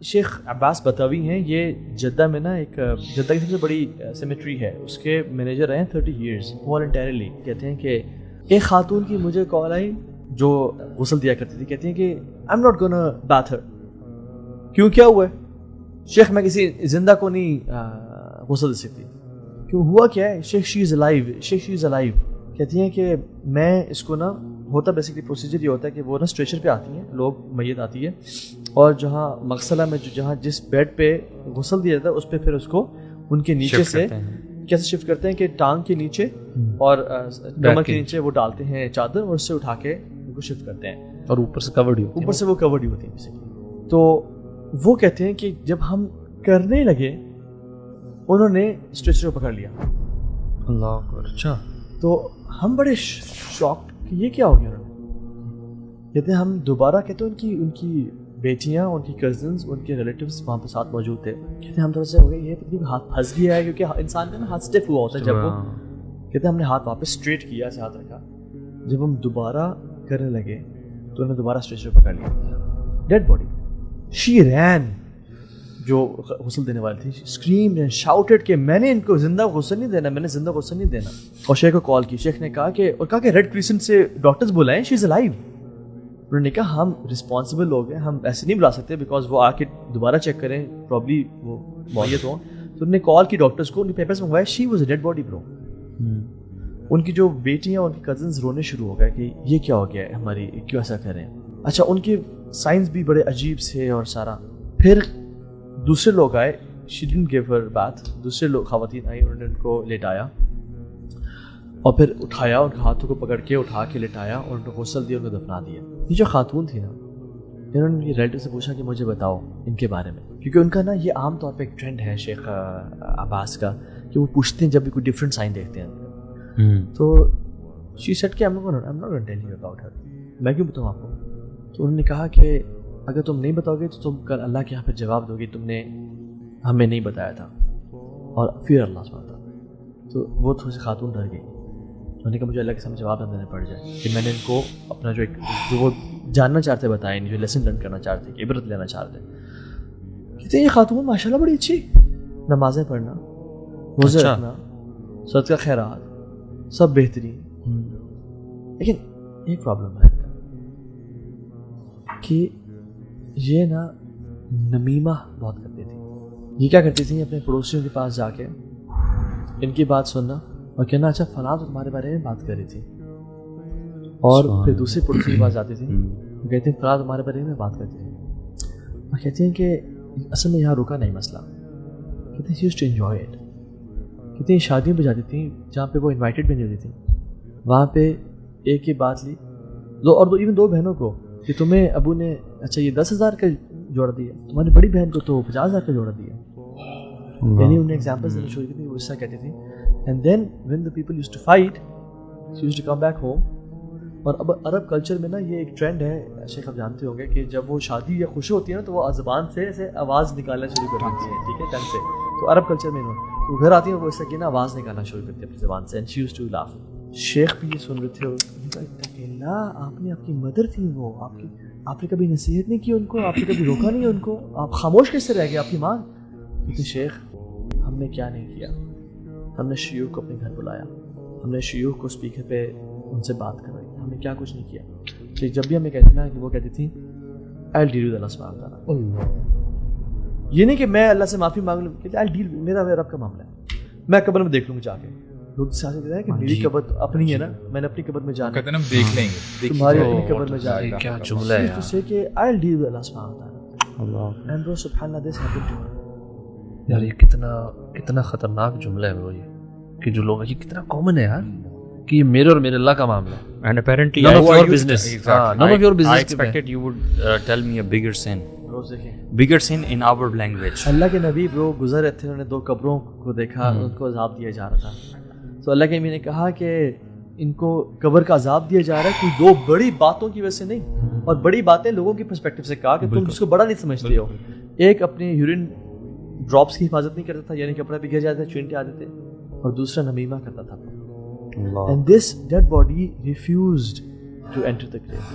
شیخ عباس بتاوی ہیں, یہ جدہ میں نا ایک جدہ کی سب سے بڑی سیمیٹری ہے, اس کے مینیجر رہے ہیں 30 ایئرس والنٹیرلی. کہتے ہیں کہ ایک خاتون کی مجھے کال آئی جو غسل دیا کرتی تھی, کہتی ہیں کہ I am not gonna bath her. کیوں, کیا ہوا ہے شیخ؟ میں کسی زندہ کو نہیں غسل دے سکتی. کیوں, ہوا کیا ہے شیخ؟ شی is alive, Sheikh she is alive. کہتی ہیں کہ میں اس کو نا, ہوتا بیسکلی پروسیجر یہ ہوتا ہے کہ وہ نا اسٹریچر پہ آتی ہیں لوگ, میت آتی ہے, اور جہاں مغسلہ میں جہاں جس بیڈ پہ غسل دیا جاتا ہے اس پہ پھر اس کو ان کے نیچے سے کیسے شفٹ کرتے ہیں کہ ٹانگ کے نیچے اور کمر کے نیچے وہ ڈالتے ہیں چادر, اور اس سے اٹھا کے ان کو شفٹ کرتے ہیں, اور اوپر سے کورڈ ہوتی ہے, اوپر سے وہ کورڈ ہی ہوتی ہے بیسکلی. تو وہ کہتے ہیں کہ جب ہم کرنے لگے انہوں نے اسٹریچر کو پکڑ لیا. اللہ اکبر. اچھا. تو ہم بڑے شاک کہ یہ کیا ہو گیا. کہتے ہیں ہم دوبارہ, کہتے ہیں ان کی بیٹیاں, ان کی کزنز, ان کے ریلیٹیوز وہاں پہ ساتھ موجود تھے. کہتے ہیں ہم تھوڑا سا ہو گئے, یہ پتہ ہاتھ پھنس گیا ہے, کیونکہ انسان کا نا ہاتھ اسٹیف ہوا ہوتا ہے جب وہ. کہتے ہیں ہم نے ہاتھ واپس اسٹریٹ کیا, ایسے ہاتھ رکھا. جب ہم دوبارہ کرنے لگے تو انہوں نے دوبارہ اسٹریچر پکڑ لیا. Dead body. شی رین, جو غسل دینے والی تھی, اسکریمڈ اینڈ شاؤٹڈ کہ میں نے ان کو زندہ غسل نہیں دینا, میں نے زندہ غسل نہیں دینا. اور شیخ کو کال کی. شیخ نے کہا کہ ریڈ کریسنٹ سے ڈاکٹرز بلائیں, شی از الائیو. انہوں نے کہا ہم رسپانسبل لوگ ہیں, ہم ایسے نہیں بلا سکتے بیکاز وہ آ کے دوبارہ چیک کریں, پرابلی وہ معیت ہوں. تو انہوں نے کال کی ڈاکٹرز کو, ان کے پیپرز منگوائے, she was a dead body bro. ان کی جو بیٹیاں, ان کی کزنز رونے شروع ہو گئے کہ یہ کیا ہو گیا ہے ہماری, کیوں ایسا کریں. اچھا, ان کے سائنس بھی بڑے عجیب سے اور سارا. پھر دوسرے لوگ آئے, شی ڈڈنٹ گیو ہر باتھ. دوسرے لوگ خواتین آئی, انہوں نے ان کو لٹایا اور پھر اٹھایا, ان کے ہاتھوں کو پکڑ کے اٹھا کے لٹایا اور ان کو غسل دیا, ان کو دفنا دیا. یہ جو خاتون تھی نا, انہوں نے ریلیٹیو سے پوچھا کہ مجھے بتاؤ ان کے بارے میں, کیونکہ ان کا نا یہ عام طور پہ ایک ٹرینڈ ہے شیخ عباس کا کہ وہ پوچھتے ہیں جب بھی کوئی ڈفرینٹ سائن دیکھتے ہیں. تو شی سیڈ کہ I'm not going to tell you about her. میں کیوں بتاؤں آپ کو. تو انہوں نے کہا کہ اگر تم نہیں بتاؤ گے تو تم کل اللہ کے یہاں پہ جواب دو گے تم نے ہمیں نہیں بتایا تھا, اور پھر اللہ سبحانہ وتعالیٰ. تو وہ تھوڑی سی خاتون ڈر گئی. انہوں نے کہا مجھے اللہ کے سامنے جواب دینا پڑ جائے کہ میں نے ان کو اپنا جو وہ جاننا چاہتے بتایا نہیں, جو لیسن لرن کرنا چاہتے, کہ عبرت لینا چاہتے. کہتے ہیں یہ خاتون ماشاء اللہ بڑی اچھی, نمازیں پڑھنا, روزے رکھنا, صدقہ خیرات, سب بہترین. لیکن ایک پرابلم ہے کہ یہ نا نمیمہ بہت کرتی تھی. یہ کیا کرتی تھی, اپنے پڑوسیوں کے پاس جا کے ان کی بات سننا اور کہنا اچھا فلاں تو تمہارے بارے میں بات کر رہی تھی, اور پھر دوسری پڑوسی کے پاس جاتی تھی, وہ کہتے ہیں فلاں تمہارے بارے میں بات کرتی تھی, اور کہتے ہیں کہ اصل میں یہاں رکا نہیں مسئلہ. کہتے ہیں یوزڈ ٹو انجوائے اٹ. کہتے ہیں شادیوں پہ جاتی تھیں جہاں پہ وہ انوائٹیڈ بھی نہیں ہوتی تھیں, وہاں پہ ایک ہی بات لی ایون دو بہنوں کو کہ تمہیں ابو نے اچھا یہ 10,000 کا جوڑا دیا, تمہاری بڑی بہن کو تو 50,000 کا جوڑا دیا. یعنی انہیں ایگزامپلس دینا شروع کی تھی, وہ اس طرح کہتی تھی. And then when the people used to fight she used to come back home. اور اب عرب کلچر میں نا یہ ایک ٹرینڈ ہے شیخ, آپ جانتے ہوں گے کہ جب وہ شادی یا خوشی ہوتی ہے نا تو وہ زبان سے ایسے آواز نکالنا شروع کر دیتی ہیں, ٹھیک ہے, ٹنگ سے. تو عرب کلچر میں وہ گھر آتی ہیں وہ ایسا کہ نا آواز نکالنا شروع کرتی ہے اپنی زبان سے, and she used to laugh. شیخ بھی یہ سن رہے تھے, اللہ آپ نے, آپ کی مدر تھی وہ, آپ نے کبھی نصیحت نہیں کی ان کو, آپ نے کبھی روکا نہیں ان کو, آپ خاموش کیسے رہ گئے, آپ کی ماں. کہتے شیخ ہم نے کیا نہیں کیا, ہم نے شیوخ کو اپنے گھر بلایا, ہم نے شیوخ کو اسپیکر پہ ان سے بات کروائی, ہم نے کیا کچھ نہیں کیا. کہ جب بھی ہمیں کہتے نا کہ وہ کہتی تھی I'll deal with اللہ سبحانہ وتعالیٰ. یہ نہیں کہ میں اللہ سے معافی مانگ لوں, کہ I'll deal, میرا رب کا معاملہ ہے, میں قبر میں دیکھ لوں گا جا کے. لوگ ساتھ کہتے ہیں کہ میری قبر اپنی ہے نا, میں نے اپنی قبر میں جانا, کہتے ہیں ہم دیکھ لیں گے, تمہاری اپنی قبر میں جائے گا. کیا جملہ ہے تو سے کہ I'll deal with اللہ سبحانہ وتعالیٰ. اللہ, and bro سبحان اللہ this happened to me. یار یہ کتنا خطرناک جملہ ہے وہ, یہ کہ جو لوگ یہ کتنا کامن ہے یار, کہ یہ میرے اور میرے اللہ کا معاملہ ہے. And apparently none of your business. None of your business. I expected you would tell me a bigger sin. Bigger sin in our language. اللہ کے نبی برو گزر رہے تھے, انہوں نے 2 قبروں کو دیکھا, ان کو عذاب دیا جا رہا تھا. تو اللہ کے نبی نے کہا کہ ان کو قبر کا عذاب دیا جا رہا ہے کوئی 2 بڑی باتوں کی وجہ سے نہیں, اور بڑی باتیں لوگوں کی پرسپیکٹو سے کہا کہ تم اس کو بڑا نہیں سمجھتے ہو. ایک اپنی یورین ڈراپس کی حفاظت نہیں کرتا تھا, یعنی کپڑا بھی گر جاتا تھا, چینٹے آتے تھے, اور دوسرا نمیمہ کرتا تھا. And this dead body refused to enter the grave.